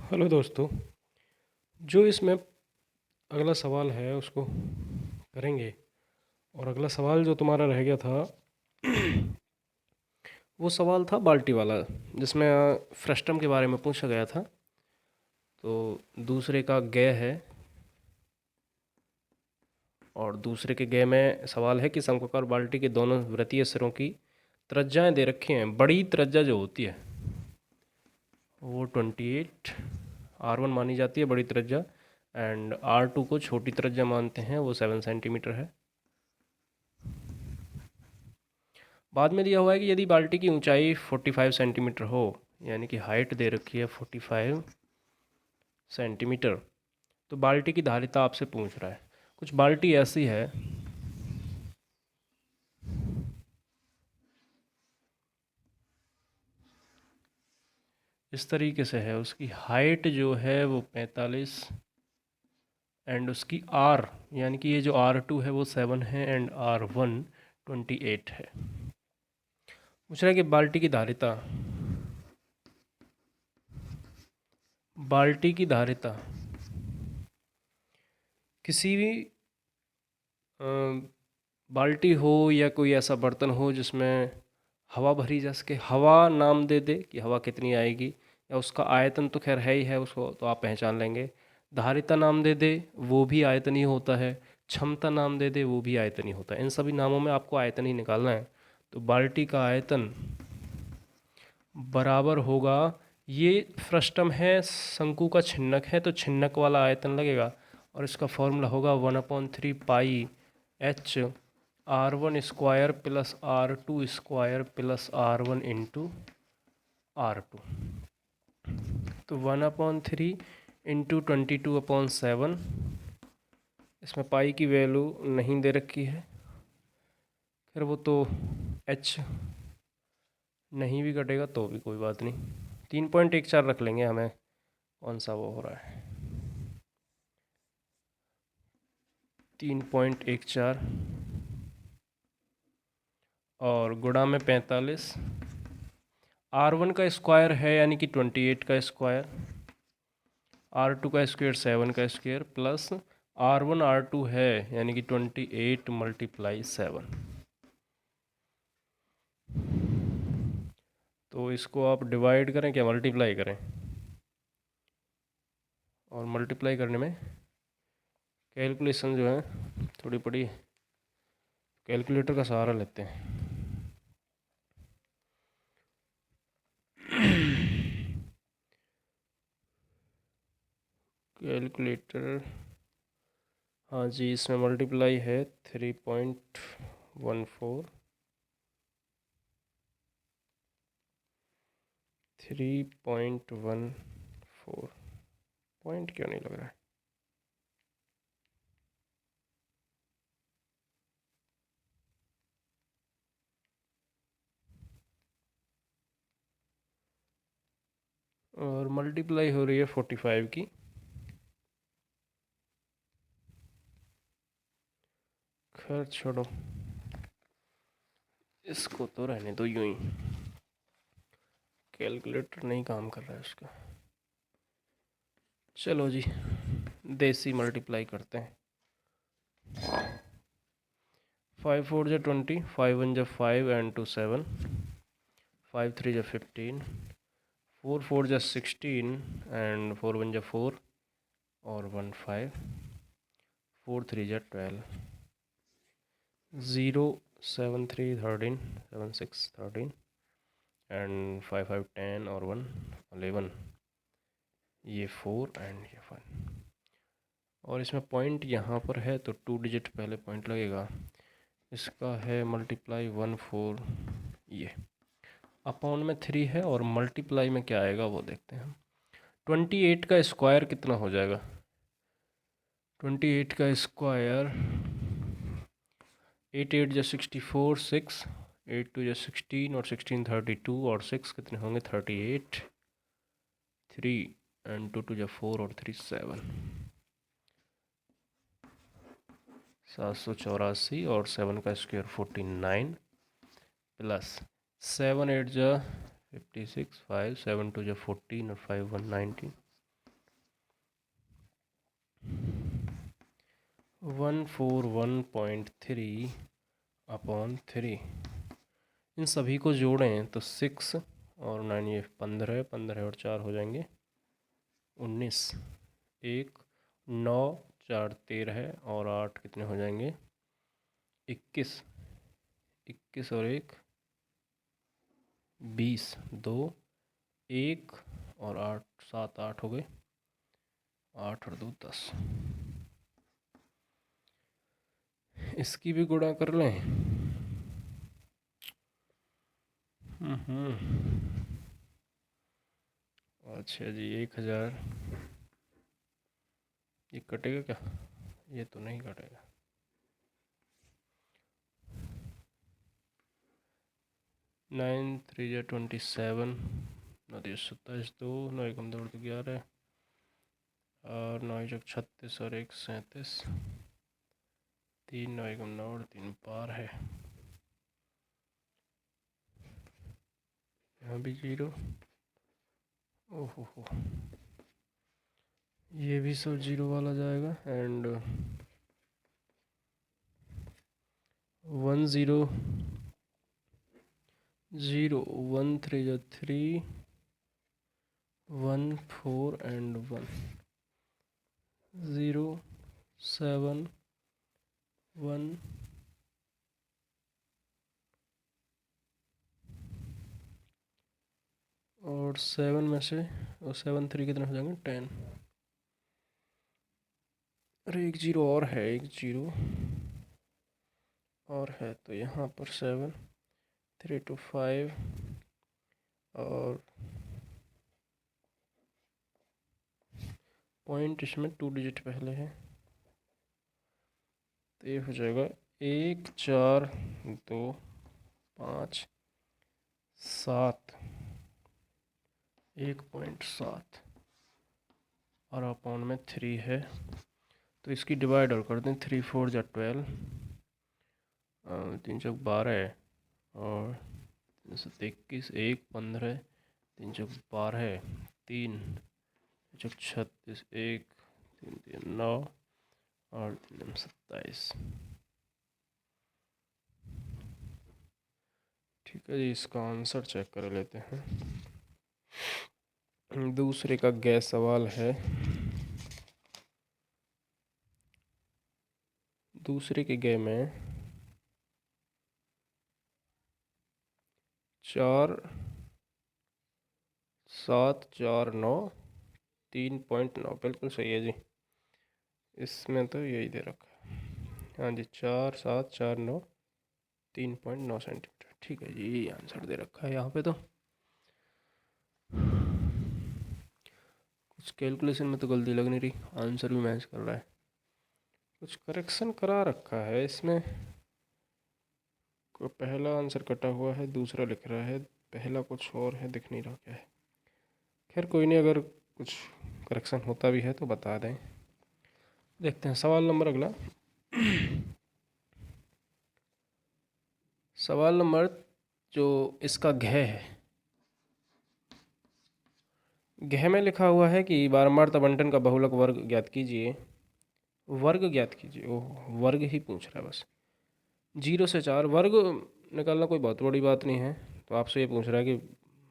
Hello दोस्तों। जो इसमें अगला सवाल है उसको करेंगे। और अगला सवाल जो तुम्हारा रह गया था वो सवाल था बाल्टी वाला, जिसमें फ्रस्टम के बारे में पूछा गया था। तो दूसरे का गे है, और दूसरे के गे में सवाल है कि समकोकार बाल्टी के दोनों वृत्तीय सिरों की त्रिज्याएं दे रखी हैं। बड़ी त्रिज्या जो होती है वो 28 R1 मानी जाती है, बड़ी त्रिज्या। एंड R2 को छोटी त्रिज्या मानते हैं, वो 7 सेंटीमीटर है। बाद में दिया हुआ है कि यदि बाल्टी की ऊंचाई 45 सेंटीमीटर हो, यानी कि हाइट दे रखी है 45 सेंटीमीटर, तो बाल्टी की धारिता आपसे पूछ रहा है। कुछ बाल्टी ऐसी है इस तरीके से है, उसकी हाइट जो है वो 45 एंड उसकी आर, यानी कि ये जो R2 है वो 7 है एंड R1 28 है। पूछ रहा है कि बाल्टी की धारिता किसी भी बाल्टी हो या कोई ऐसा बर्तन हो जिसमें हवा भरी जा सके, हवा नाम दे दे कि हवा कितनी आएगी, या उसका आयतन तो खैर है ही है, उसको तो आप पहचान लेंगे। धारिता नाम दे दे, वो भी आयतन ही होता है। क्षमता नाम दे दे, वो भी आयतन ही होता है। इन सभी नामों में आपको आयतन ही निकालना है। तो बाल्टी का आयतन बराबर होगा, ये फ्रस्टम है, शंकु का छिन्नक है, तो छिन्नक वाला आयतन लगेगा। और इसका फॉर्मूला होगा 1/3 पाई H R1 square plus R2 square plus R1 into R2। तो 1/3 इंटू 22/7। इसमें पाई की वैल्यू नहीं दे रखी है, फिर वो तो H नहीं भी कटेगा तो भी कोई बात नहीं। 3.14 रख लेंगे, हमें कौन सा वो हो रहा है। 3.14 और गुणा में 45। R1 का स्क्वायर है यानी कि 28 का स्क्वायर, R2 का स्क्वायर 7 का स्क्वायर प्लस R1 R2 है यानी कि 28 मल्टीप्लाई 7। तो इसको आप डिवाइड करें क्या मल्टीप्लाई करें, और मल्टीप्लाई करने में कैलकुलेशन जो है थोड़ी बड़ी, कैलकुलेटर का सहारा लेते हैं। कैलकुलेटर, हाँ जी, इसमें मल्टीप्लाई है 3.14, 3.14 पॉइंट क्यों नहीं लग रहा है। और मल्टीप्लाई हो रही है 45 की। खैर छोड़ो, इसको तो रहने दो यूं ही, कैलकुलेटर नहीं काम कर रहा है उसका। चलो जी, देसी मल्टीप्लाई करते हैं। 5 4 जा 20, 5 1 जा 5 एंड 2 7, 5 3 जा 15, 4 4 जा 16 एंड 4 1 जा 4 और 1 5, 4 3 जा 12, 0 7 3 13, 7 6 13 एंड 5 5 10 और 1 11, ये 4 एंड ये 1। और इसमें पॉइंट यहाँ पर है तो 2 डिजिट पहले पॉइंट लगेगा। इसका है मल्टीप्लाई 1 4, ये अपॉन में 3 है, और मल्टीप्लाई में क्या आएगा वो देखते हैं। 28 का स्क्वायर कितना हो जाएगा, 28 का स्क्वायर 8 8 जा 64, 6 8 2 जा 16 और 16 32 और 6 कितने होंगे 38, 3 एंड 2 2 जा 4 और 3 7, 784 और 7 का स्क्वायर 49 प्लस 7 8 जा 56, 5 7 2 जा 14 और 5 1 19, 141.3 अपॉन 3। इन सभी को जोड़ें तो 6 और 9 ये 15, 15 और 4 हो जाएंगे 19। 1 9 4 13 और 8 कितने हो जाएंगे 21। 21 और 1 20। 2 1 और 8 7 8 हो गए। 8 और 2 10। इसकी भी गुणा कर लें। अच्छा जी 1000। ये कटेगा क्या? ये तो नहीं कटेगा। 9 3 या 27, 9 27, 2 9 1 2 11 और 9 1 36 और 1 37, 3 9 1 9 और 3 पार है। यहाँ भी 0। ओहो हो, ये भी सब 0 वाला जाएगा। एंड 1 0 0 1 3 या 3 1 4 एंड 1 0 7 1 और 7 में से और 7 3 कितने हो जाएंगे 10। अरे 1 0 और है, 1 0 और है तो यहाँ पर 7 3 2 5 और पॉइंट इसमें 2 डिजिट पहले है तो ये हो जाएगा 1 4 2 5 7 1.7 और अपॉन में 3 है तो इसकी डिवाइड और कर दें। 3 4 जा 12, 3 चौक 12 और 21, 1 15, 3 चौक 12, 3 चौक 36, 1 3 3 9 और 3 27। ठीक है जी, इसका आंसर चेक कर लेते हैं। दूसरे का गैस सवाल है। दूसरे के गे में 4 7 4 9 3.9 बिल्कुल सही है जी। इसमें तो यही दे रखा है। हाँ जी 4 7 4 9 3.9 सेंटीमीटर। ठीक है जी, यही आंसर दे रखा है यहाँ पे। तो कुछ कैलकुलेशन में तो गलती लग नहीं रही, आंसर भी मैच कर रहा है। कुछ करेक्शन करा रखा है इसमें। को पहला आंसर कटा हुआ है, दूसरा लिख रहा है, पहला कुछ और है, दिख नहीं रहा क्या है। खैर कोई नहीं, अगर कुछ करेक्शन होता भी है तो बता दें। देखते हैं सवाल नंबर अगला। सवाल नंबर जो इसका घ है, घ में लिखा हुआ है कि बारंबार आवंटन का बहुलक वर्ग ज्ञात कीजिए। वर्ग ज्ञात कीजिए। ओह, वर्ग ही पूछ रहा है बस। 0 से 4 वर्ग निकालना कोई बहुत बड़ी बात नहीं है। तो आपसे ये पूछ रहा है कि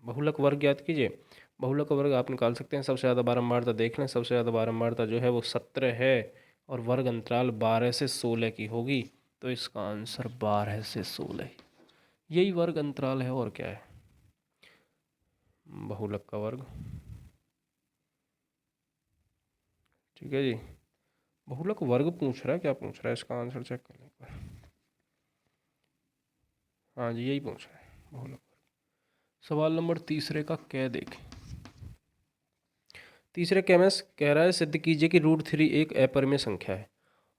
बहुलक वर्ग ज्ञात कीजिए। बहुलक वर्ग आप निकाल सकते हैं। सबसे ज़्यादा बारंबारता देख लें। सबसे ज़्यादा बारंबारता जो है वो 17 है और वर्ग अंतराल 12 से 16 की होगी। तो इसका आंसर 12 से 16, यही वर्ग अंतराल है। और क्या है? बहुलक का वर्ग। ठीक है जी, बहुलक वर्ग पूछ रहा है, क्या पूछ रहा है इसका आंसर चेक कर लें एक बार। हाँ जी, यही पूछ रहा है, बहुलक वर्ग। सवाल नंबर तीसरे का क्या देखें। तीसरे के में कह रहा है सिद्ध कीजिए कि √3 एक अपरिमेय संख्या है।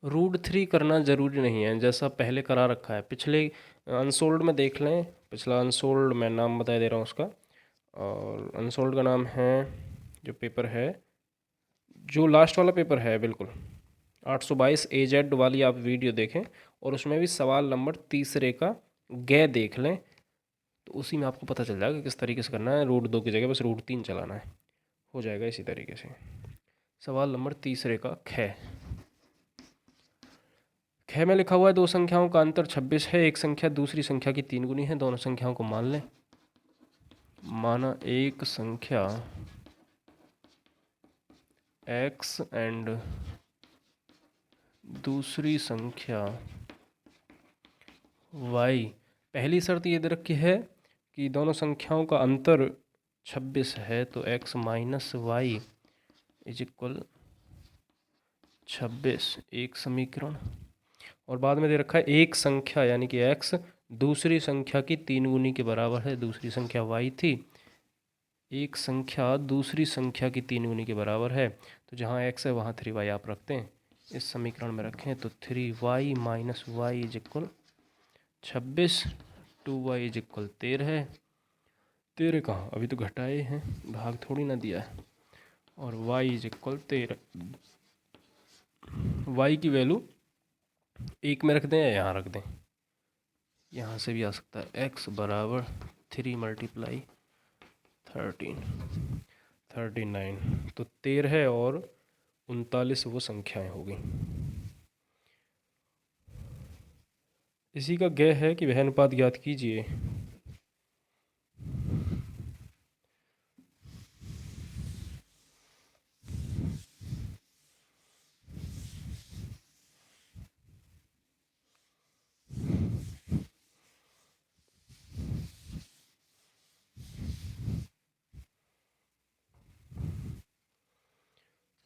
√3 करना ज़रूरी नहीं है, जैसा पहले करा रखा है। पिछले अनसोल्ड में देख लें। पिछला अनसोल्ड मैं नाम बता दे रहा हूँ उसका। और अनसोल्ड का नाम है, जो पेपर है, जो लास्ट वाला पेपर है बिल्कुल 822 AZ वाली आप वीडियो देखें और उसमें भी सवाल नंबर तीसरे का गे देख लें। तो उसी में आपको पता चल जाएगा किस तरीके से करना है। √2 की जगह बस √3 चलाना है, हो जाएगा इसी तरीके से। सवाल नंबर तीसरे का ख। ख में लिखा हुआ है दो संख्याओं का अंतर 26 है, एक संख्या दूसरी संख्या की 3 गुनी है। दोनों संख्याओं को मान लें। माना एक संख्या x एंड दूसरी संख्या y। पहली शर्त ये दे रखी है कि दोनों संख्याओं का अंतर 26 है, तो x minus Y is equal 26, एक समीकरण। और बाद में दे रखा है एक संख्या यानी कि x दूसरी संख्या की 3 गुनी के बराबर है। दूसरी संख्या y थी, एक संख्या दूसरी संख्या की 3 गुनी के बराबर है, तो जहाँ x है वहाँ 3y आप रखते हैं, इस समीकरण में रखें तो 3y minus Y is equal 26, 2y is equal 13 है। 13 कहाँ, अभी तो घटाए हैं, भाग थोड़ी ना दिया है। और y इज इक्वल 13। y की वैल्यू एक में रख दें या यहाँ रख दें, यहाँ से भी आ सकता है। x बराबर 3 मल्टीप्लाई 13, 39, तो 13 और 39 वो संख्याएं हो गई। इसी का ज्ञ है कि वह अनुपात ज्ञात कीजिए।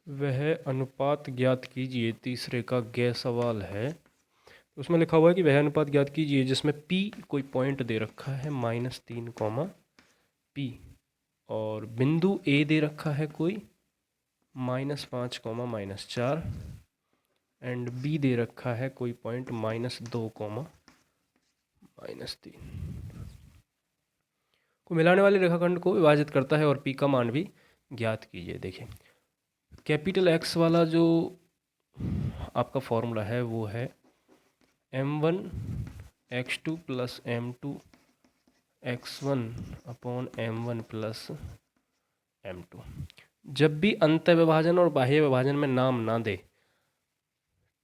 वह अनुपात ज्ञात कीजिए, तीसरे का ज्ञ सवाल है। उसमें लिखा हुआ है कि वह अनुपात ज्ञात कीजिए जिसमें p कोई पॉइंट दे रखा है -3, p, और बिंदु a दे रखा है कोई -5, -4, एंड b दे रखा है कोई पॉइंट -2, -3 को मिलाने वाले रेखाखंड को विभाजित करता है और p का मान भी ज्ञात कीजिए। देखिए कैपिटल X वाला जो आपका फॉर्मूला है वो है m1 x2 plus m2 x1 upon m1 plus m2। जब भी अंत विभाजन और बाह्य विभाजन में नाम ना दे,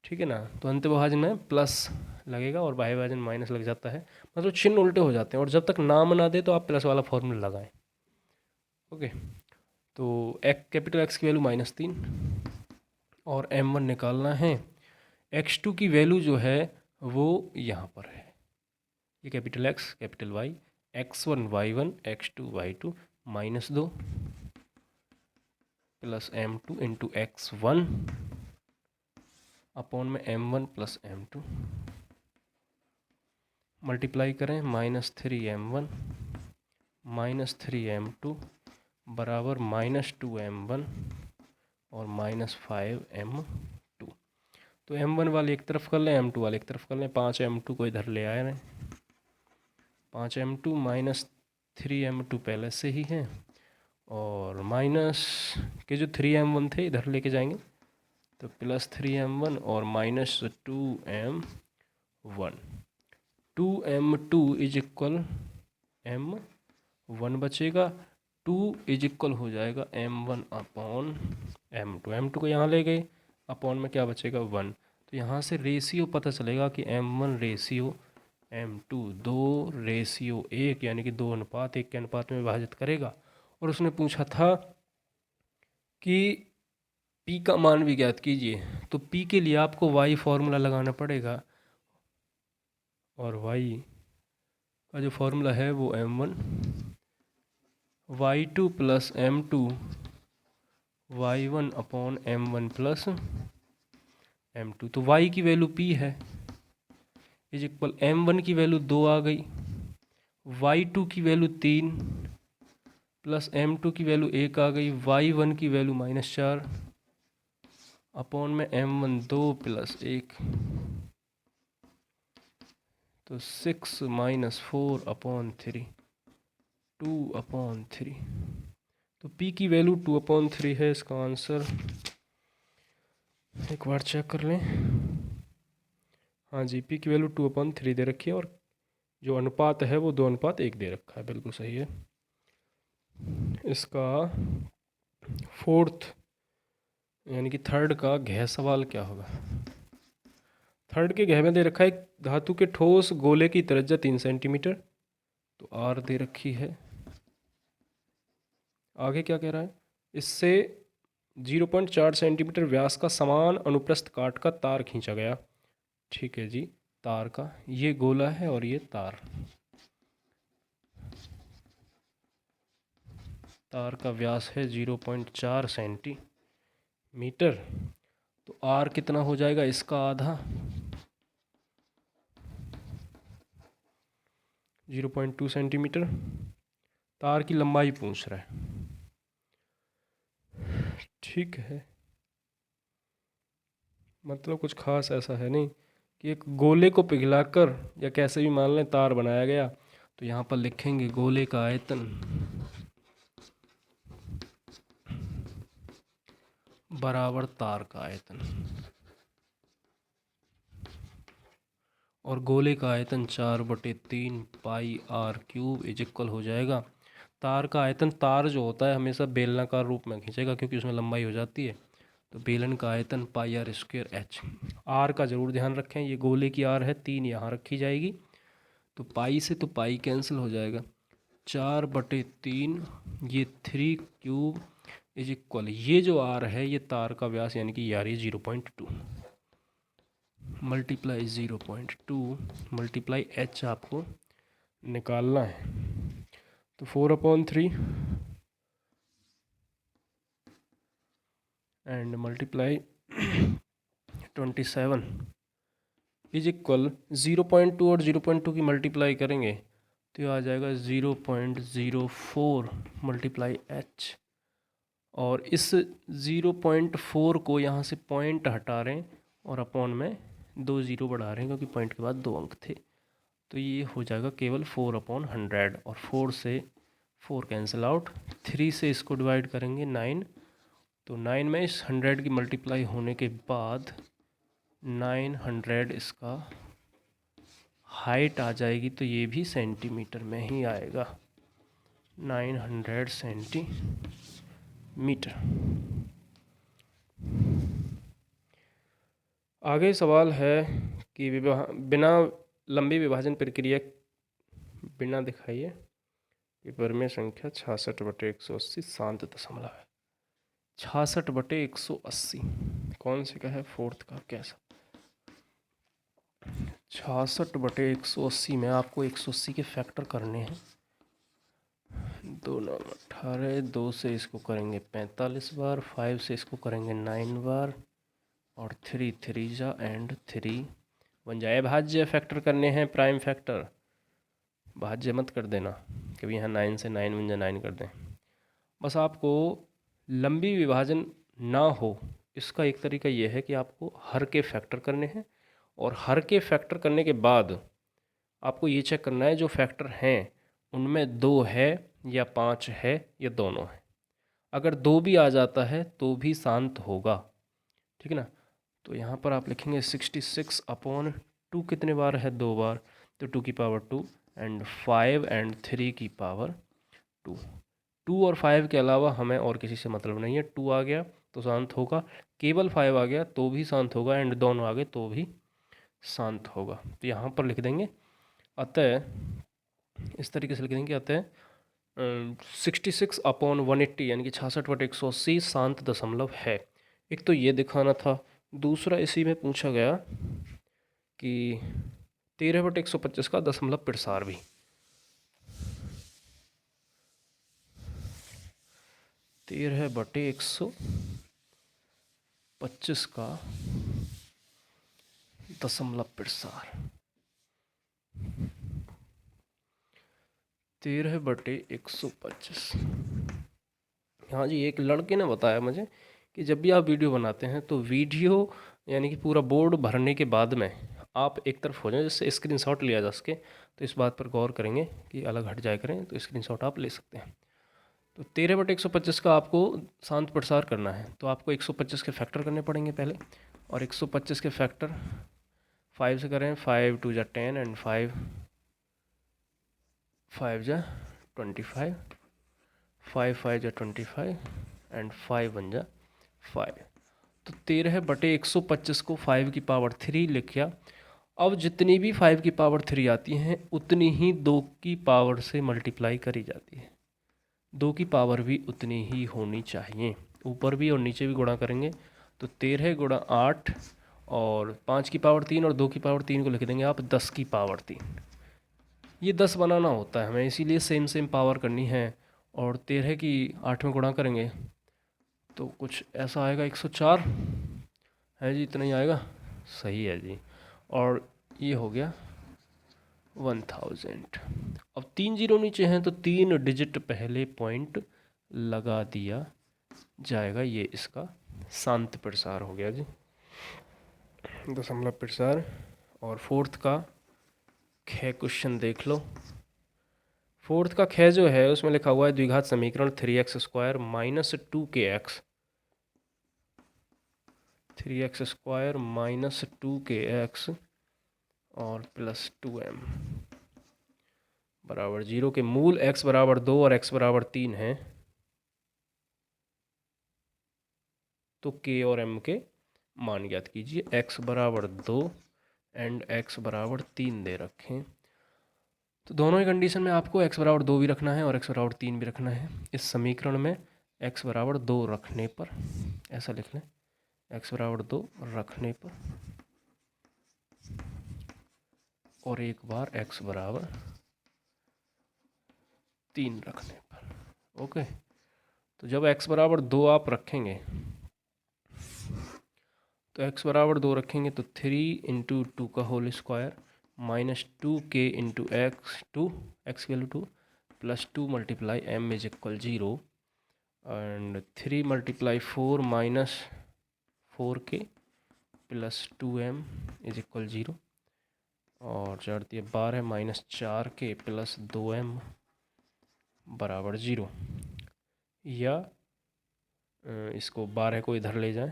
ठीक है ना, तो अंत विभाजन में प्लस लगेगा और बाह्य विभाजन माइनस लग जाता है, मतलब चिन्ह उल्टे हो जाते हैं। और जब तक नाम ना दे तो आप प्लस वाला फॉर्मूला लगाएं। ओके, तो कैपिटल एक्स की वैल्यू -3 और m1 निकालना है। x2 की वैल्यू जो है वो यहाँ पर है, ये capital X capital Y, x1 y1 x2 y2 -2 plus m2 into x1 upon में m1 प्लस m2, मल्टीप्लाई करें -3m1 -3m2 बराबर -2m1 और -5m2। तो m1 वाले एक तरफ कर लें, m2 वाले एक तरफ कर लें। 5m2 को इधर ले आए हैं, 5m2 -3m2 पहले से ही है, और माइनस के जो 3m1 थे इधर लेके जाएंगे तो +3m1 और -2m1। 2m2 is equal m1 बचेगा, 2 इज इक्वल हो जाएगा m1 अपॉन m2। m2 को यहाँ ले गए, अपॉन में क्या बचेगा 1। तो यहाँ से रेशियो पता चलेगा कि m1 रेशियो m2 2:1 यानी कि 2:1 के अनुपात में विभाजित करेगा। और उसने पूछा था कि p का मान भी ज्ञात कीजिए, तो p के लिए आपको y फॉर्मूला लगाना पड़ेगा, और y का जो फॉर्मूला है वो m1 y2 plus m2 y1 upon m1 plus m2। तो y की वैल्यू p है इज इक्वल m1 की वैल्यू 2 आ गई, y2 की वैल्यू 3 प्लस m2 की वैल्यू 1 आ गई, y1 की वैल्यू -4 अपॉन में m1 2 प्लस 1, तो 6 - 4 अपॉन 3 2/3। तो p की वैल्यू 2/3 है। इसका आंसर एक बार चेक कर लें। हाँ जी, p की वैल्यू 2/3 दे रखी है और जो अनुपात है वो 2:1 दे रखा है, बिल्कुल सही है। इसका फोर्थ यानी कि थर्ड का घ सवाल क्या होगा? थर्ड के गह में दे रखा है धातु के ठोस गोले की त्रिज्या 3 सेंटीमीटर, तो आर दे रखी है। आगे क्या कह रहा है, इससे 0.4 सेंटीमीटर व्यास का समान अनुप्रस्थ काट का तार खींचा गया। ठीक है जी, तार का ये गोला है और ये तार, तार का व्यास है 0.4 सेंटीमीटर। तो आर कितना हो जाएगा, इसका आधा 0.2 सेंटीमीटर। तार की लंबाई पूछ रहा है। ठीक है, मतलब कुछ खास ऐसा है नहीं कि एक गोले को पिघलाकर या कैसे भी मान लें तार बनाया गया। तो यहाँ पर लिखेंगे गोले का आयतन बराबर तार का आयतन, और गोले का आयतन 4/3 पाई आर क्यूब इज इक्वल हो जाएगा। तार का आयतन, तार जो होता है हमेशा बेलनाकार रूप में खींचेगा क्योंकि उसमें लंबाई हो जाती है, तो बेलन का आयतन पाई आर स्क्वायर एच। आर का ज़रूर ध्यान रखें, ये गोले की आर है, 3 यहाँ रखी जाएगी, तो पाई से तो पाई कैंसिल हो जाएगा, 4/3 ये 3 क्यूब इज इक्वल, ये जो आर है ये तार का व्यास यानी कि यार ये 0.2 मल्टीप्लाई 0.2 मल्टीप्लाई एच आपको निकालना है। तो 4/3 एंड मल्टीप्लाई 27 इज इक्वल 0.2 और 0.2 की मल्टीप्लाई करेंगे तो ये आ जाएगा 0.04 मल्टीप्लाई एच, और इस 0.4 को यहाँ से पॉइंट हटा रहे हैं और अपॉन में 2 ज़ीरो बढ़ा रहे हैं क्योंकि पॉइंट के बाद 2 अंक थे, तो ये हो जाएगा केवल 4/100, और 4 से 4 कैंसिल आउट, 3 से इसको डिवाइड करेंगे 9, तो 9 में इस 100 की मल्टीप्लाई होने के बाद 900 इसका हाइट आ जाएगी, तो ये भी सेंटीमीटर में ही आएगा, 900 सेंटीमीटर। आगे सवाल है कि बिना लंबी विभाजन प्रक्रिया बिना दिखाइए पेपर में संख्या 66/180 शांत दशमलव है। 66/180 कौन से का है, फोर्थ का कैसा। 66/180 में आपको 180 के फैक्टर करने हैं, 2 9 18, 2 से इसको करेंगे 45 बार, 5 से इसको करेंगे 9 बार, और 3 3 जा एंड 3 बन जाए। भाज्य फैक्टर करने हैं, प्राइम फैक्टर, भाज्य मत कर देना कभी, यहाँ 9 से 9 बन जाए 9 कर दें। बस आपको लंबी विभाजन ना हो इसका एक तरीका यह है कि आपको हर के फैक्टर करने हैं, और हर के फैक्टर करने के बाद आपको ये चेक करना है जो फैक्टर हैं उनमें 2 है या 5 है या दोनों है। अगर 2 भी आ जाता है तो भी शांत होगा, ठीक है ना। तो यहाँ पर आप लिखेंगे 66/2 कितने बार है, 2 बार, तो 2 की पावर 2 एंड 5 एंड 3 की पावर 2। 2 और 5 के अलावा हमें और किसी से मतलब नहीं है, 2 आ गया तो शांत होगा, केवल 5 आ गया तो भी शांत होगा, एंड दोनों आ गए तो भी शांत होगा। तो यहाँ पर लिख देंगे अतः, इस तरीके से लिख देंगे अतः 66/180 यानी कि 66/180 शांत दशमलव है। एक तो ये दिखाना था, दूसरा इसी में पूछा गया कि 13/125 का दशमलव प्रसार भी, 13/125 का दशमलव प्रसार, 13/125। हाँ जी, एक लड़के ने बताया मुझे कि जब भी आप वीडियो बनाते हैं तो वीडियो यानी कि पूरा बोर्ड भरने के बाद में आप एक तरफ हो जाए जिससे स्क्रीनशॉट लिया जा सके, तो इस बात पर गौर करेंगे कि अलग हट जाए करें, तो स्क्रीनशॉट आप ले सकते हैं। तो 13/125 का आपको शांत प्रसार करना है, तो आपको 125 के फैक्टर करने पड़ेंगे पहले, और 125 के फैक्टर 5 से करें, 5 2 जा 10 एंड 5 5 जा 25, 5 5 जा 25 एंड 5 1 जा 5। तो 13/125 को 5 की पावर 3 लिखा। अब जितनी भी 5 की पावर 3 आती हैं उतनी ही 2 की पावर से मल्टीप्लाई करी जाती है। 2 की पावर भी उतनी ही होनी चाहिए, ऊपर भी और नीचे भी गुणा करेंगे तो 13 गुणा 8 और 5 की पावर 3 और 2 की पावर 3 को लिख देंगे आप 10 की पावर 3। ये 10 बनाना होता है हमें, इसीलिए सेम सेम पावर करनी है। और 13 की 8 में गुणा करेंगे तो कुछ ऐसा आएगा 104 है जी, इतना ही आएगा। सही है जी। और ये हो गया 1000। अब 3 जीरो नीचे हैं तो 3 डिजिट पहले पॉइंट लगा दिया जाएगा। ये इसका शांत प्रसार हो गया जी, दशमलव प्रसार। और फोर्थ का ख क्वेश्चन देख लो। फोर्थ का ख जो है उसमें लिखा हुआ है द्विघात समीकरण 3x² minus 2kx, 3x² minus 2kx और प्लस 2m बराबर 0 के मूल x बराबर 2 और x बराबर 3 है तो k और m के मान ज्ञात कीजिए। x बराबर 2 एंड x बराबर 3 दे रखें, तो दोनों ही कंडीशन में आपको x बराबर 2 भी रखना है और x बराबर 3 भी रखना है। इस समीकरण में x बराबर 2 रखने पर ऐसा लिख लें, x बराबर 2 रखने पर और एक बार x बराबर 3 रखने पर। ओके, तो जब x बराबर 2 आप रखेंगे तो x बराबर 2 रखेंगे तो 3 इंटू 2 का whole square minus 2k into X 2 X value 2 plus 2 multiply m is equal 0 and 3 multiply 4 minus 4k plus 2m is equal 0 और 4 दिए 12 माइनस 4k प्लस 2m बराबर 0। या इसको 12 को इधर ले जाएं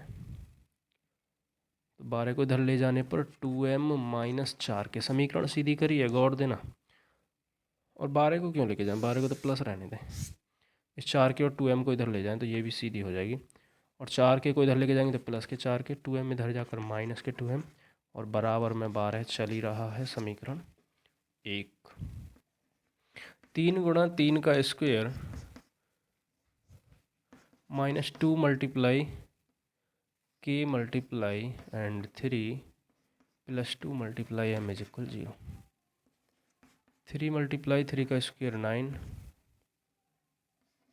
तो 12 को इधर ले जाने पर 2m माइनस 4k, समीकरण सीधी करिए, गौर देना। और 12 को क्यों लेके जाएं, 12 को तो प्लस रहने दें। इस 4k और 2m को इधर ले जाएं तो ये भी सीधी हो जाएगी। और 4k को इधर लेके जाएंगे तो प्लस के 4k, 2m इधर जाकर माइनस के 2m और बराबर में 12 चल ही रहा है समीकरण 1। 3 गुणा 3 का square minus 2 multiply k multiply and 3 plus 2 multiply m is equal 0। 3 multiply 3 का square 9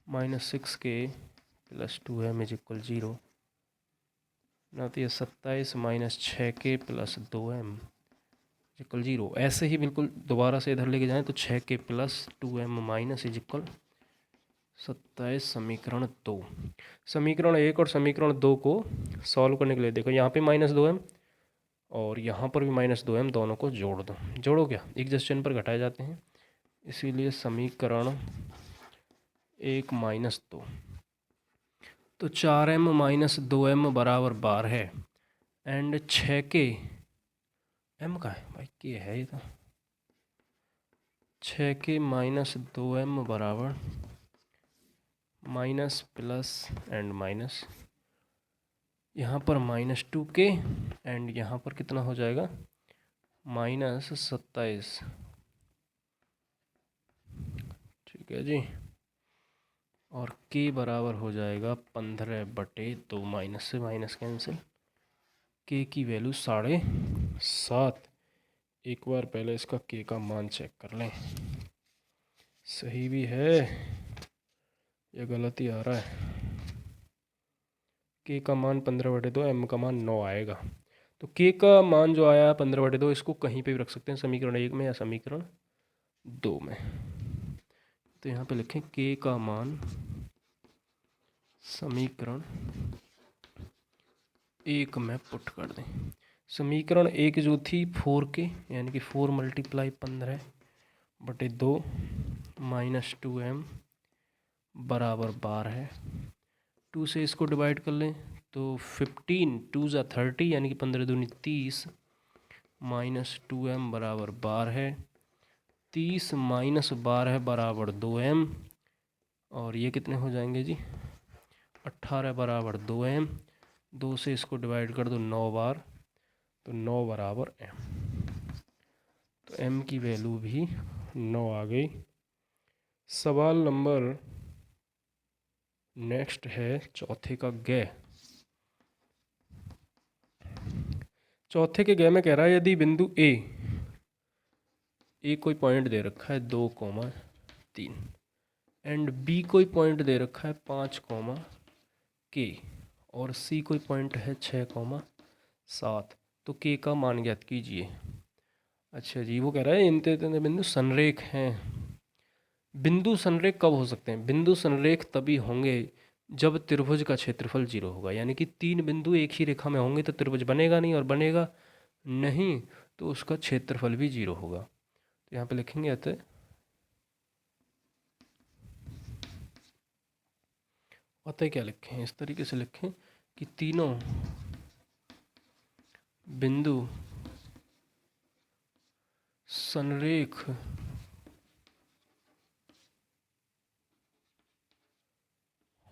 minus 6k plus 2m is equal 0 ना, तो ये 27 minus 6k plus 2m equal 0। ऐसे ही बिल्कुल दोबारा से इधर लेके जाएं तो 6k plus 2m minus is equal 27। समीकरण 2, समीकरण 1 और समीकरण 2 को सॉल्व करने के लिए देखो यहाँ पे माइनस 2m और यहाँ पर भी माइनस 2m, दोनों को जोड़ दो। जोड़ो क्या, एक जस्टिन पर घटाए जाते हैं, इसीलिए समीकरण 1 माइनस 2 तो 4m माइनस 2m बराबर 12 है एंड 6k m का है भाई, के है ये तो 6k माइनस 2m बराबर माइनस प्लस एंड माइनस, यहाँ पर माइनस 2k एंड यहाँ पर कितना हो जाएगा माइनस 27। ठीक है जी। और k बराबर हो जाएगा 15/2, माइनस से माइनस कैंसिल, k की वैल्यू 7.5। एक बार पहले इसका k का मान चेक कर लें, सही भी है या गलती आ रहा है। k का मान 15/2, m का मान 9 आएगा। तो k का मान जो आया 15/2, इसको कहीं पे भी रख सकते हैं, समीकरण 1 में या समीकरण 2 में। तो यहाँ पे लिखें k का मान समीकरण 1 में पुट कर दें। समीकरण 1 जो थी 4k यानी कि 4 मल्टीप्लाई 15/2 माइनस 2m बराबर 12 है। 2 से इसको डिवाइड कर लें तो 15 2 ज़ा 30 यानी कि 15 दूनी 30 माइनस 2m बराबर 12 है। 30 माइनस 12 बराबर 2m और ये कितने हो जाएंगे जी 18 बराबर 2m 2 से इसको डिवाइड कर दो 9 बार, तो 9 बराबर m। तो m की वैल्यू भी 9 आ गई। सवाल नंबर नेक्स्ट है चौथे का ग। चौथे के ग में कह रहा है यदि बिंदु ए कोई पॉइंट दे रखा है 2,3 एंड बी कोई पॉइंट दे रखा है 5, और सी कोई पॉइंट है 6, 7, तो के का मान ज्ञात कीजिए। अच्छा जी, वो कह रहा है इन बिंदु संरेख हैं। बिंदु संरेख कब हो सकते हैं? बिंदु संरेख तभी होंगे जब त्रिभुज का क्षेत्रफल 0 होगा, यानी कि 3 बिंदु एक ही रेखा में होंगे तो त्रिभुज बनेगा नहीं, और बनेगा नहीं तो उसका क्षेत्रफल भी 0 होगा। तो यहाँ पे लिखेंगे अतः क्या लिखें? इस तरीके से लिखें कि तीनों बिंदु संरेख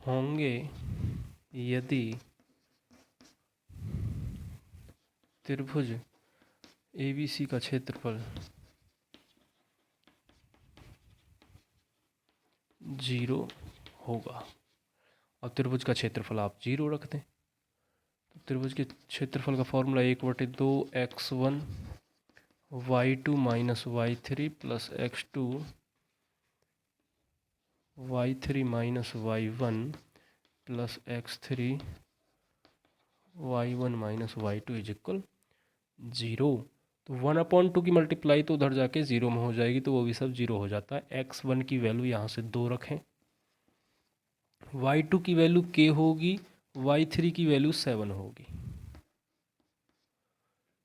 होंगे यदि त्रिभुज ABC का क्षेत्रफल 0 होगा। अब त्रिभुज का क्षेत्रफल आप 0 रख दें, तो त्रिभुज के क्षेत्रफल का formula 1/2x1 y2 minus y3 plus x2 y3 minus y1 plus x3 y1 minus y2 is equal 0। तो 1/2 की मल्टीप्लाई तो उधर जाके 0 में हो जाएगी, तो वो भी सब 0 हो जाता है। x1 की वैल्यू यहाँ से 2 रखें, y2 की वैल्यू k होगी, y3 की वैल्यू 7 होगी।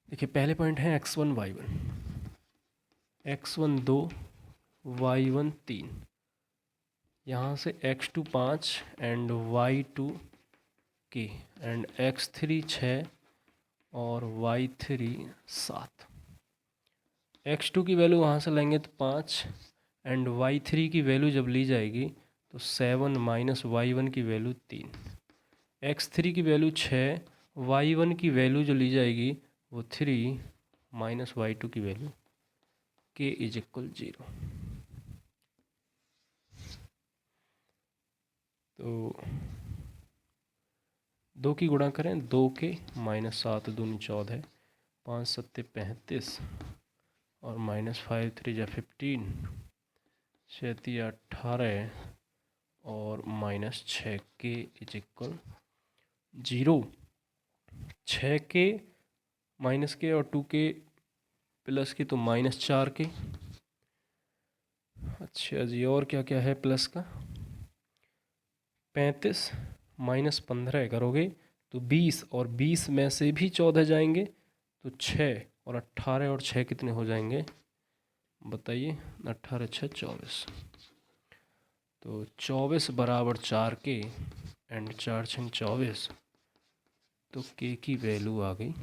देखिए पहले पॉइंट है x1 y1, x1 2 y1 3, यहाँ से x2 5 and y2 k and x3 6 और y3 7। x2 की वैल्यू वहाँ से लेंगे तो 5 एंड y3 की वैल्यू जब ली जाएगी तो 7 माइनस y1 की वैल्यू 3, x3 की वैल्यू 6, y1 की वैल्यू जो ली जाएगी वो 3 माइनस y2 की वैल्यू k इज इक्वल 0। तो 2 की गुणा करें, 2k माइनस 7 दूनी 14, 5 7 35 और माइनस 5 3 जा 15, 6 3 18 और minus 6k is equal 0। 6k minus के और 2k प्लस की तो माइनस 4k। अच्छा जी, और क्या क्या है प्लस का? 35 माइनस 15 करोगे तो 20, और 20 में से भी 14 जाएंगे तो 6, और 18 और 6 कितने हो जाएंगे बताइए? 18 6 24, तो 24 बराबर 4k एंड 4 6 24, तो k की वैल्यू आ गई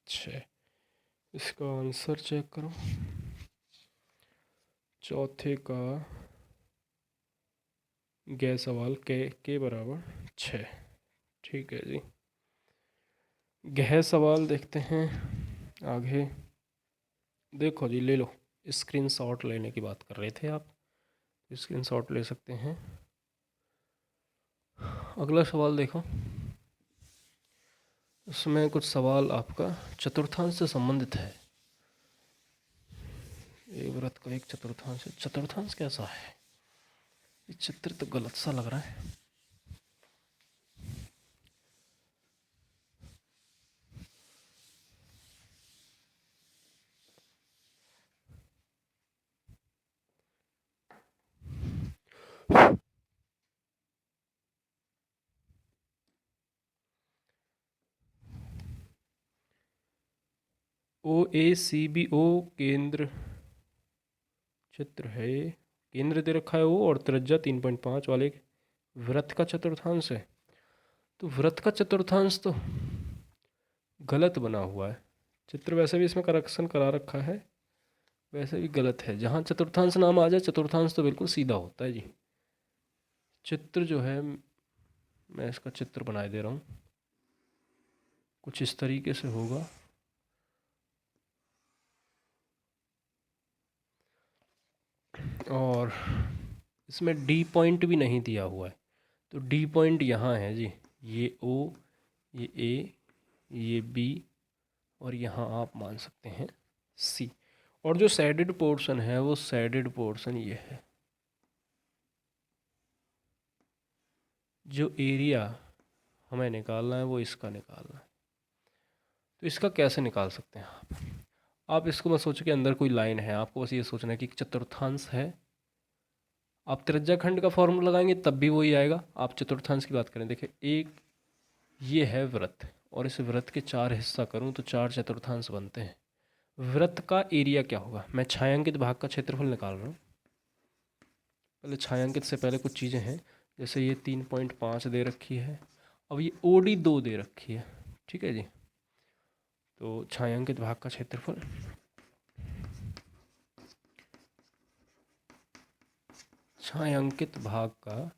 6। इसका आंसर चेक करो, चौथे का गै सवाल के बराबर 6। ठीक है जी, गह सवाल देखते हैं आगे। देखो जी, ले लो, स्क्रीनशॉट लेने की बात कर रहे थे आप, स्क्रीनशॉट ले सकते हैं। अगला सवाल देखो, उसमें कुछ सवाल आपका चतुर्थांश से संबंधित है। एक वृत्त का एक चतुर्थांश है। चतुर्थांश कैसा है? ये चित्र तो गलत सा लग रहा है। OACBO केंद्र चित्र है, केंद्र दे रखा है वो, और त्रिज्या 3.5 वाले वृत्त का चतुर्थांश है। तो वृत्त का चतुर्थांश तो गलत बना हुआ है, चित्र वैसे भी इसमें करेक्शन करा रखा है, वैसे भी गलत है। जहाँ चतुर्थांश नाम आ जाए, चतुर्थांश तो बिल्कुल सीधा होता है जी। चित्र जो है, मैं इसका चित्र बनाए दे रहा हूँ। कुछ इस तरीके से होगा। और इसमें डी पॉइंट भी नहीं दिया हुआ है, तो डी पॉइंट यहाँ है जी, ये ओ, ये ए, ये बी, और यहाँ आप मान सकते हैं सी। और जो सैडेड पोर्शन है वो सैडेड पोर्शन ये है। जो एरिया हमें निकालना है वो इसका निकालना है। तो इसका कैसे निकाल सकते हैं आप इसको मत सोचो कि अंदर कोई लाइन है, आपको बस ये सोचना है कि एक चतुर्थांश है। आप त्रिज्याखंड का फॉर्मूला लगाएंगे तब भी वही आएगा। आप चतुर्थांश की बात करें, देखिए एक ये है वृत्त, और इस वृत्त के 4 हिस्सा करूं तो 4 चतुर्थांश बनते हैं। वृत्त का एरिया क्या होगा, मैं छायांकित भाग का क्षेत्रफल निकाल रहा हूँ। पहले छायांकित से पहले कुछ चीज़ें हैं, जैसे ये 3.5 दे रखी है, अब ये OD 2 दे रखी है, ठीक है जी। तो छायांकित भाग का क्षेत्रफल, छायांकित भाग का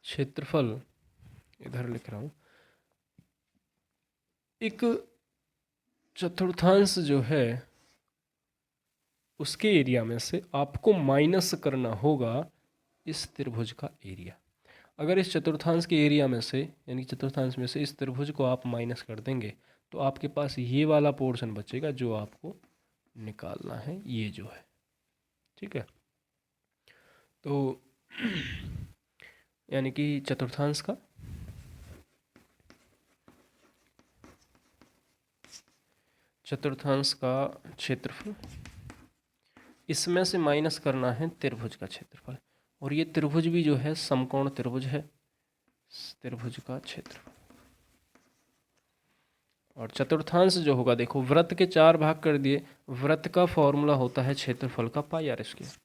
क्षेत्रफल इधर लिख रहा हूँ। एक चतुर्थांश जो है उसके एरिया में से आपको माइनस करना होगा इस त्रिभुज का एरिया। अगर इस चतुर्थांश के एरिया में से, यानी चतुर्थांश में से इस त्रिभुज को आप माइनस कर देंगे तो आपके पास ये वाला पोर्शन बचेगा जो आपको निकालना है, ये जो है, ठीक है। तो यानी कि चतुर्थांश का क्षेत्रफल, इसमें से माइनस करना है त्रिभुज का क्षेत्रफल, और ये त्रिभुज भी जो है समकोण त्रिभुज है, त्रिभुज का क्षेत्रफल। और चतुर्थांश जो होगा, देखो वृत्त के 4 भाग कर दिए, वृत्त का फॉर्मूला होता है क्षेत्रफल का πr²,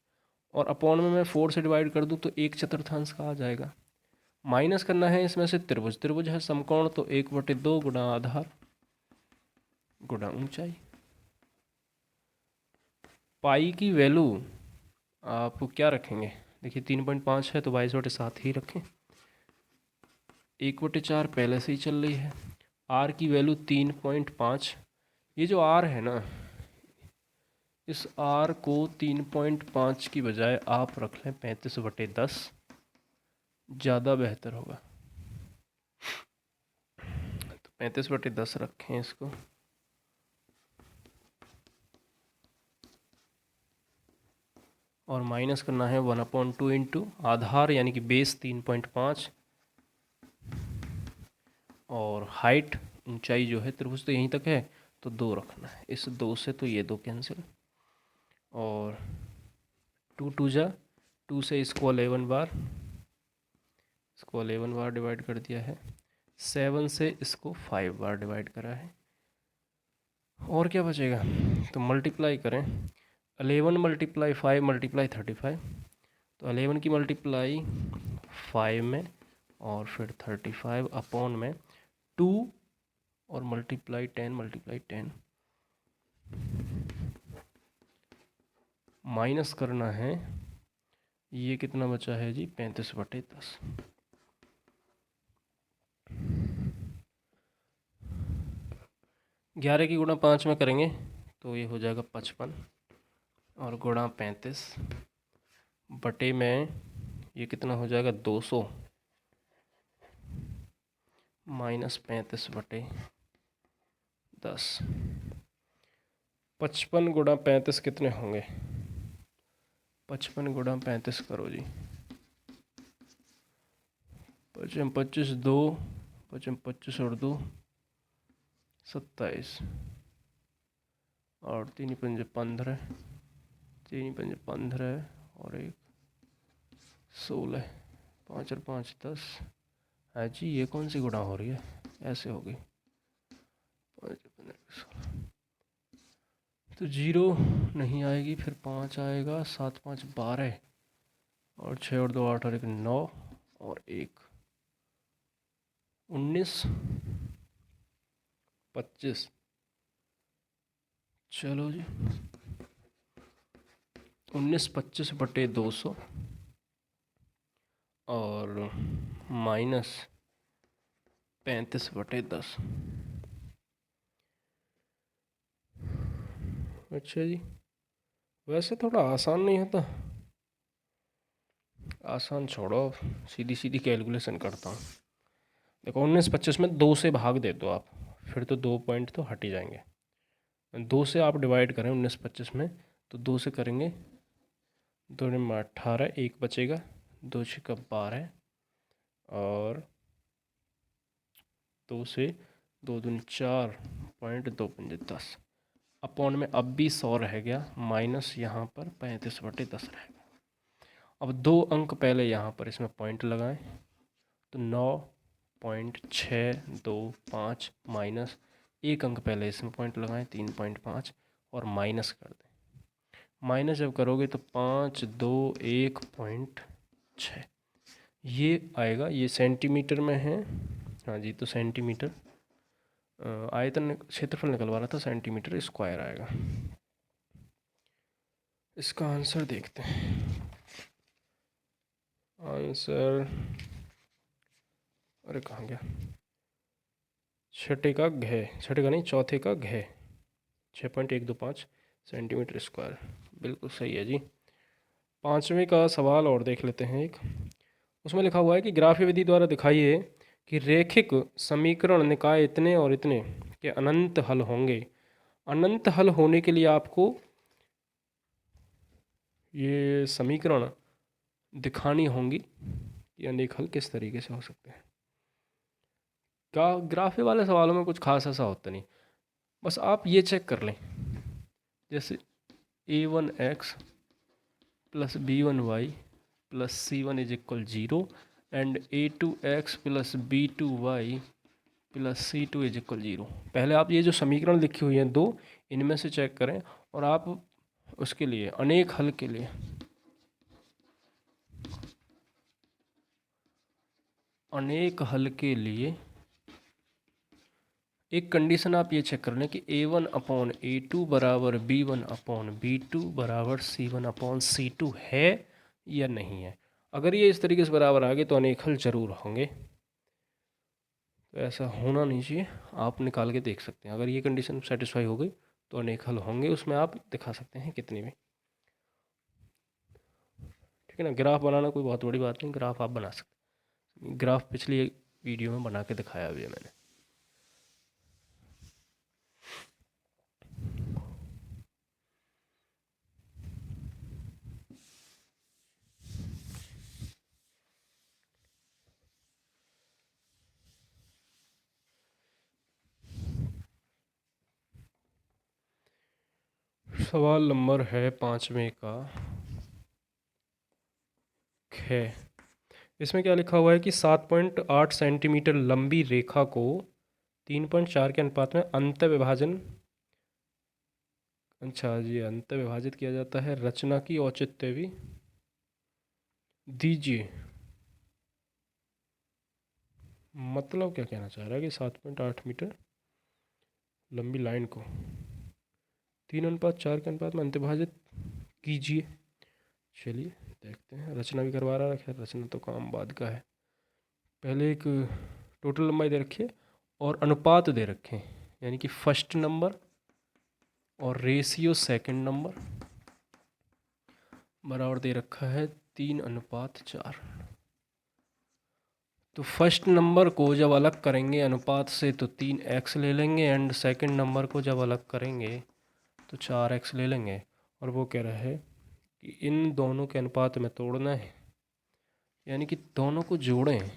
और अपॉन में मैं 4 से डिवाइड कर दूं तो 1 चतुर्थांश का आ जाएगा। माइनस करना है इसमें से त्रिभुज, त्रिभुज है समकोण, तो 1/2 गुणा आधार गुणा ऊंचाई। पाई की वैल्यू आप क्या रखेंगे, देखिए 3.5 है तो 22/7 ही रखें। 1/4 पहले से ही चल रही है। आर की वैल्यू 3.5, ये जो आर है ना, इस आर को 3.5 की बजाय आप रख लें 35/10, ज़्यादा बेहतर होगा। तो 35/10 रखें इसको, और माइनस करना है 1/2 इंटू आधार यानी कि बेस 3.5, और हाइट ऊंचाई जो है त्रिभुज तो यहीं तक है तो 2 रखना है। इस 2 से तो ये 2 कैंसिल, और 2 2 जा 2 से इसको 11 बार, इसको 11 बार डिवाइड कर दिया है। 7 से इसको 5 बार डिवाइड करा है, और क्या बचेगा, तो मल्टीप्लाई करें। 11 × 5 × 35, तो 11 की मल्टीप्लाई 5 में, और फिर 35 अपॉन में 2, और मल्टीप्लाई 10 माइनस करना है, ये कितना बचा है जी, 35/10। 11 की गुणा 5 में करेंगे तो ये हो जाएगा 55, और गुणा 35 बटे में ये कितना हो जाएगा 200, माइनस 35/10। 55 गुणा 35 कितने होंगे, 55 गुणा 35 करो जी, 55 25 2, 55 25 और 2 27, और 3 पंजे 15, 3 पंजे 15, और 1 16, 5 और 5 10। है जी, ये कौन सी गुणा हो रही है, ऐसे हो गई 5 15 16, तो 0 नहीं आएगी, फिर 5 आएगा, 7 5 12, और 6 और 2 8 और 1 9, और 1 19 25। चलो जी, 19/25/200, और माइनस 35/10। अच्छा जी, वैसे थोड़ा आसान नहीं होता? आसान छोड़ो, सीधी सीधी कैलकुलेशन करता हूँ। देखो 19/25 में 2 से भाग दे दो आप, फिर तो 2 पॉइंट तो हट ही जाएंगे। 2 से आप डिवाइड करें 19/25 में, तो 2 से करेंगे 2 में 18, एक बचेगा, 2 छक्का 12, और 2 से 2 दूनी 4, पॉइंट 2 पंजे 10, अपॉन में अब भी 100 रह गया, माइनस यहाँ पर 35/10 रह गया। अब 2 अंक पहले यहाँ पर इसमें पॉइंट लगाएं, तो 9.625 माइनस 1 अंक पहले इसमें पॉइंट लगाएं 3.5 और माइनस कर दें। माइनस जब करोगे तो 521.6 ये आएगा। ये सेंटीमीटर में है, हाँ जी, तो सेंटीमीटर आयतन क्षेत्रफल निकलवा रहा था, सेंटीमीटर स्क्वायर आएगा। इसका आंसर देखते हैं। आंसर, अरे कहाँ गया, छठे का नहीं, चौथे का घ 6.125 सेंटीमीटर स्क्वायर, बिल्कुल सही है जी। 5वें का सवाल और देख लेते हैं एक। उसमें लिखा हुआ है कि ग्राफीय विधि द्वारा दिखाइए कि रैखिक समीकरण निकाय इतने और इतने के अनंत हल होंगे। अनंत हल होने के लिए आपको ये समीकरण दिखानी होंगी कि अनेक हल किस तरीके से हो सकते हैं। ग्राफी वाले सवालों में कुछ खास ऐसा होता नहीं, बस आप ये चेक कर लें, जैसे a1x plus b1y plus c1 is equal 0 and a2x plus b2y plus c2 is equal 0। पहले आप ये जो समीकरण लिखी हुई हैं दो, इनमें से चेक करें, और आप उसके लिए अनेक हल के लिए एक कंडीशन आप ये चेक कर लें कि a1/a2 बराबर b1/b2 बराबर c1/c2 है या नहीं है। अगर ये इस तरीके से बराबर आ गए तो अनेक हल जरूर होंगे। तो ऐसा होना नहीं चाहिए, आप निकाल के देख सकते हैं। अगर ये कंडीशन सेटिस्फाई हो गई तो अनेक हल होंगे, उसमें आप दिखा सकते हैं कितनी भी। ठीक है ना, ग्राफ बनाना कोई बहुत बड़ी बात नहीं, ग्राफ आप बना सकते हैं। ग्राफ पिछली वीडियो में बना के दिखाया भी है मैंने। सवाल नंबर है 5वें का ख। इसमें क्या लिखा हुआ है कि 7.8 सेंटीमीटर लंबी रेखा को 3.4 के अनुपात में अंत विभाजन, अच्छा जी, अंत विभाजित किया जाता है। रचना की औचित्य भी दीजिए। मतलब क्या कहना चाह रहा है कि 7.8 मीटर लंबी लाइन को 3:4 के अनुपात में अंत विभाजित कीजिए। चलिए देखते हैं। रचना भी करवा रहा है, रचना तो काम बाद का है। पहले एक टोटल लंबाई दे रखी है और अनुपात दे रखे हैं, यानी कि फर्स्ट नंबर और रेशियो सेकंड नंबर बराबर दे रखा है 3:4। तो फर्स्ट नंबर को जब अलग करेंगे अनुपात से तो 3x ले लेंगे, एंड सेकंड नंबर को जब अलग करेंगे तो 4x ले लेंगे। और वो कह रहा है कि इन दोनों के अनुपात में तोड़ना है, यानी कि दोनों को जोड़ें।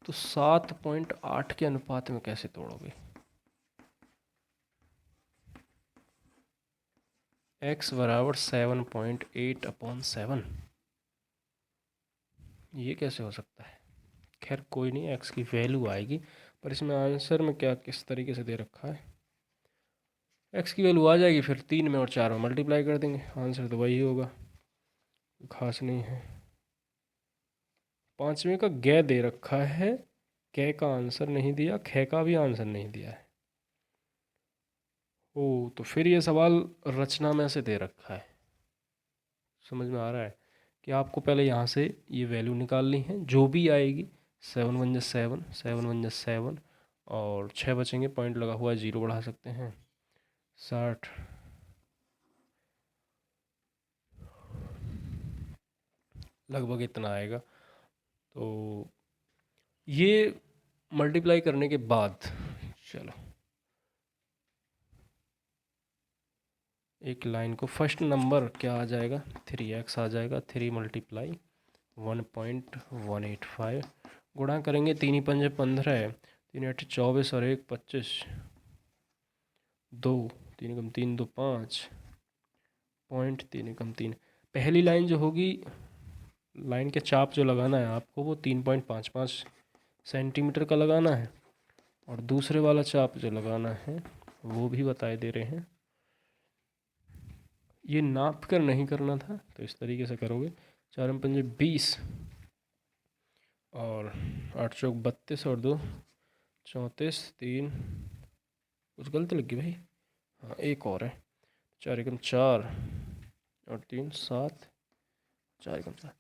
तो 7.8 के अनुपात में कैसे तोड़ोगे? x बराबर 7.8/7, ये कैसे हो सकता है? खैर कोई नहीं, x की वैल्यू आएगी, पर इसमें आंसर में क्या किस तरीके से दे रखा है, x की वैल्यू आ जाएगी, फिर 3 में और 4 में मल्टीप्लाई कर देंगे, आंसर तो वही होगा, खास नहीं है। 5वें का ग दे रखा है, क का आंसर नहीं दिया, ख का भी आंसर नहीं दिया है। ओ, तो फिर ये सवाल रचना में से दे रखा है। समझ में आ रहा है कि आपको पहले यहाँ से ये वैल्यू निकालनी है, जो भी आएगी 7 वन जा 7, 7 वन जा 7 और 6 बचेंगे, पॉइंट लगा हुआ है, 0 बढ़ा सकते हैं। 60 लगभग इतना आएगा। तो ये मल्टीप्लाई करने के बाद चलो एक लाइन को फर्स्ट नंबर क्या आ जाएगा, 3x आ जाएगा। 3 मल्टीप्लाई 1.185 गुणा करेंगे, 3 ही पंजे 15, 3 8 24 और 1 25, 2 3 कम 3 2 5, पॉइंट 3 कम 3। पहली लाइन जो होगी, लाइन के चाप जो लगाना है आपको वो 3.55 सेंटीमीटर का लगाना है, और दूसरे वाला चाप जो लगाना है वो भी बताए दे रहे हैं। ये नाप कर नहीं करना था, तो इस तरीके से करोगे। 4 पंजे 20 और 8 चौक 32 और 2 34, 3 कुछ गलत लग गई भाई, हाँ एक और है, 4 एकम 4 और 3 7, 4 एकम 4।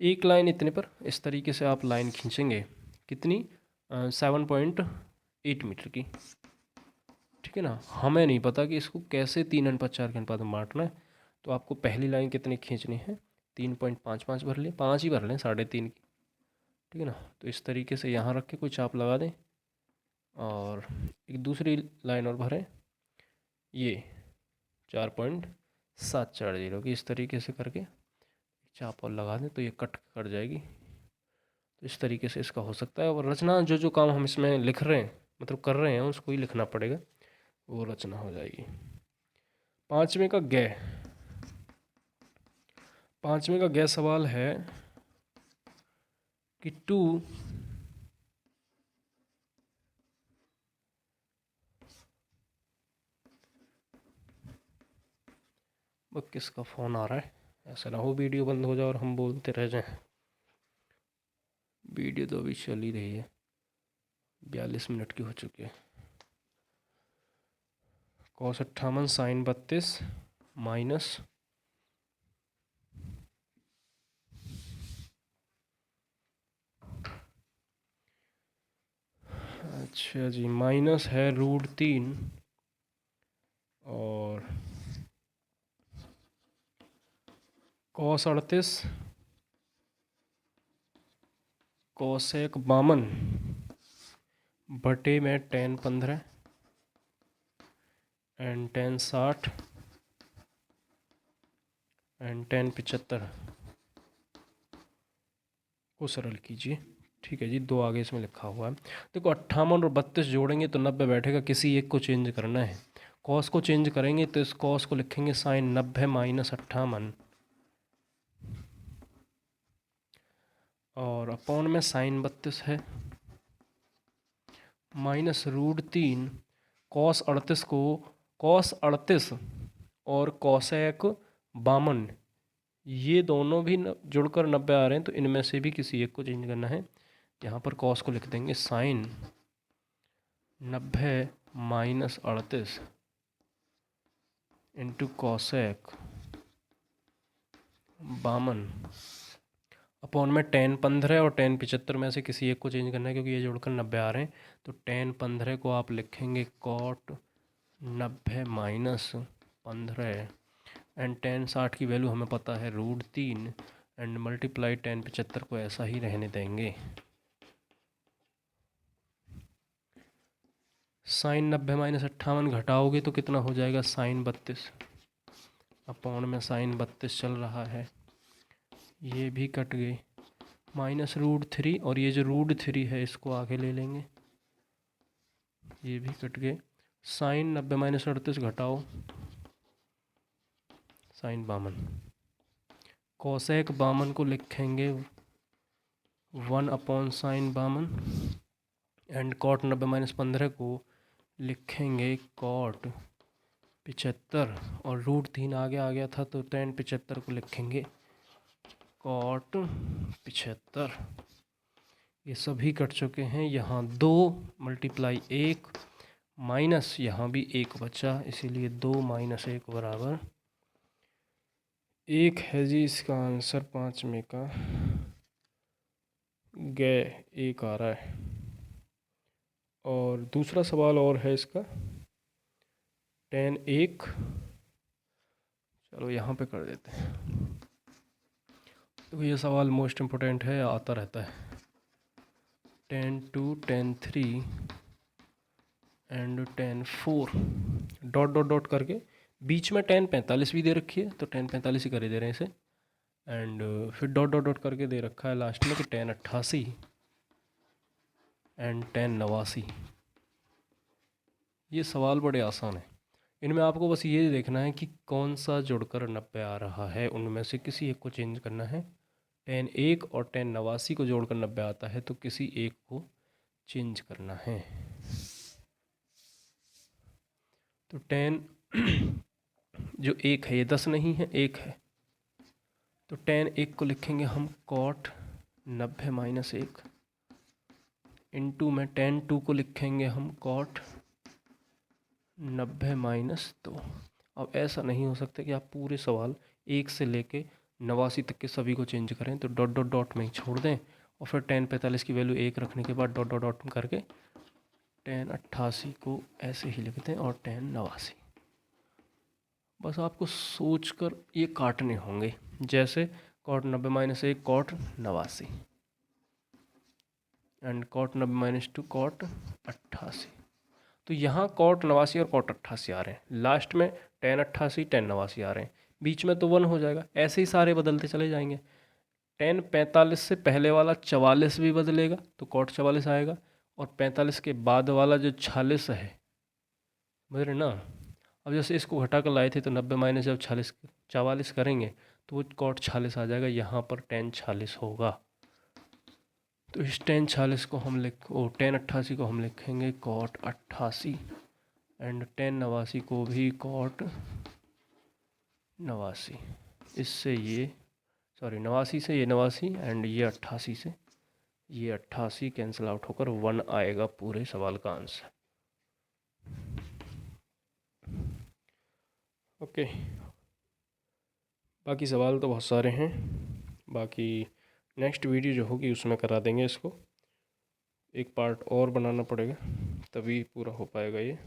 एक लाइन इतने पर इस तरीके से आप लाइन खींचेंगे, कितनी 7.8 मीटर की, ठीक है ना। हमें नहीं पता कि इसको कैसे 3:4 के अनुपात में बांटना है, तो आपको पहली लाइन कितनी खींचनी है, 3.55 भर लें, 5 ही भर लें 3.5 की, ठीक है ना। तो इस तरीके से यहाँ रख के कोई चाप लगा दें और एक दूसरी लाइन और भरें, ये 4.740 की, इस तरीके से करके चाप और लगा दें तो ये कट जाएगी। तो इस तरीके से इसका हो सकता है। और रचना जो काम हम इसमें लिख रहे हैं, मतलब कर रहे हैं, उसको ही लिखना पड़ेगा, वो रचना हो जाएगी। पाँचवें का गै सवाल है कि 2 किसका फ़ोन आ रहा है, ऐसा ना हो वीडियो बंद हो जाए और हम बोलते रह जाएं। वीडियो तो अभी चल ही रही है, 42 मिनट की हो चुकी है। cos 58 sin 32 माइनस, अच्छा जी, माइनस है √3 और cos 38 कोसेक 52 बटे में tan 15 and tan 60 and tan 75 को सरल कीजिए। ठीक है जी, 2 आगे इसमें लिखा हुआ है। देखो 58 और 32 जोड़ेंगे तो 90 बैठेगा, किसी एक को चेंज करना है। कॉस को चेंज करेंगे तो इस कॉस को लिखेंगे साइन 90 माइनस 58 और अपॉन में साइन 32 है माइनस √3 कॉस 38 को, कॉस 38 और कॉसेक 52 ये दोनों भी जुड़कर 90 आ रहे हैं, तो इनमें से भी किसी एक को चेंज करना है। यहाँ पर कॉस को लिख देंगे sine 90 minus 38 into cosec 52 upon में tan 15 और tan 75 में से किसी एक को चेंज करना है, क्योंकि ये जोड़कर 90 आ रहे हैं। तो tan 15 को आप लिखेंगे cot 90 माइनस 15 एंड tan 60 की वैल्यू हमें पता है √3 एंड मल्टीप्लाई tan 75 को ऐसा ही रहने देंगे। साइन 90 माइनस 58 घटाओगे तो कितना हो जाएगा, साइन 32 अपॉन में साइन 32 चल रहा है, ये भी कट गई, माइनस √3 और ये जो √3 है इसको आगे ले लेंगे, ये भी कट गए। साइन 90 माइनस 38 घटाओ साइन 52, कोसेक 52 को लिखेंगे 1 upon sine 52 and cot 90 minus 15 को लिखेंगे कॉट 75 और √3 आगे आ गया था तो tan 75 को लिखेंगे कॉट 75। ये सभी कट चुके हैं। यहाँ 2 मल्टीप्लाई 1 माइनस यहाँ भी 1 बचा, इसीलिए 2 माइनस 1 बराबर 1 है जी। इसका आंसर 5 में का गए एक आ रहा है। और दूसरा सवाल और है इसका, tan 1, चलो यहाँ पे कर देते हैं। तो ये सवाल मोस्ट इम्पोर्टेंट है, आता रहता है। tan 2, tan 3 and tan 4 dot dot dot करके बीच में tan 45 भी दे रखी है, तो tan 45 ही कर दे रहे हैं इसे। एंड फिर डॉट डॉट डॉट करके दे रखा है लास्ट में कि tan 88 एंड tan 89। ये सवाल बड़े आसान है, इनमें आपको बस ये देखना है कि कौन सा जुड़कर 90 आ रहा है, उनमें से किसी एक को चेंज करना है। tan 1 और tan 89 को जोड़कर 90 आता है, तो किसी एक को चेंज करना है। तो tan जो 1 है ये 10 नहीं है, 1 है, तो tan 1 को लिखेंगे हम cot 90 माइनस 1 इंटू में tan 2 को लिखेंगे हम cot 90 माइनस 2। अब ऐसा नहीं हो सकता कि आप पूरे सवाल 1 से लेके 89 तक के सभी को चेंज करें, तो डॉट डॉट डॉट में ही छोड़ दें और फिर tan 45 की वैल्यू 1 रखने के बाद डॉट डॉट डॉट करके tan 88 को ऐसे ही लिख दें और tan 89। बस आपको सोचकर ये काटने होंगे, जैसे cot 90 minus 1 cot 89 and cot 90 minus 2 cot 88। तो यहाँ cot 89 और cot 88 आ रहे हैं, लास्ट में tan 88 tan 89 आ रहे हैं, बीच में तो 1 हो जाएगा। ऐसे ही सारे बदलते चले जाएंगे। tan 45 से पहले वाला 44 भी बदलेगा तो cot 44 आएगा, और 45 के बाद वाला जो 46 है, समझ रहे ना। अब जैसे इसको घटा कर लाए थे, तो 90 माइनस जब 44 करेंगे तो वो cot 46 आ जाएगा, यहाँ पर tan 46 होगा। तो इस tan 46 को हम tan 88 को हम लिखेंगे cot 88 एंड tan 89 को भी cot 89। इससे ये 89 से ये 89 एंड ये 88 से ये 88 कैंसिल आउट होकर 1 आएगा पूरे सवाल का आंसर। ओके, बाकी सवाल तो बहुत सारे हैं, बाकी नेक्स्ट वीडियो जो होगी उसमें करा देंगे इसको। एक पार्ट और बनाना पड़ेगा तभी पूरा हो पाएगा ये।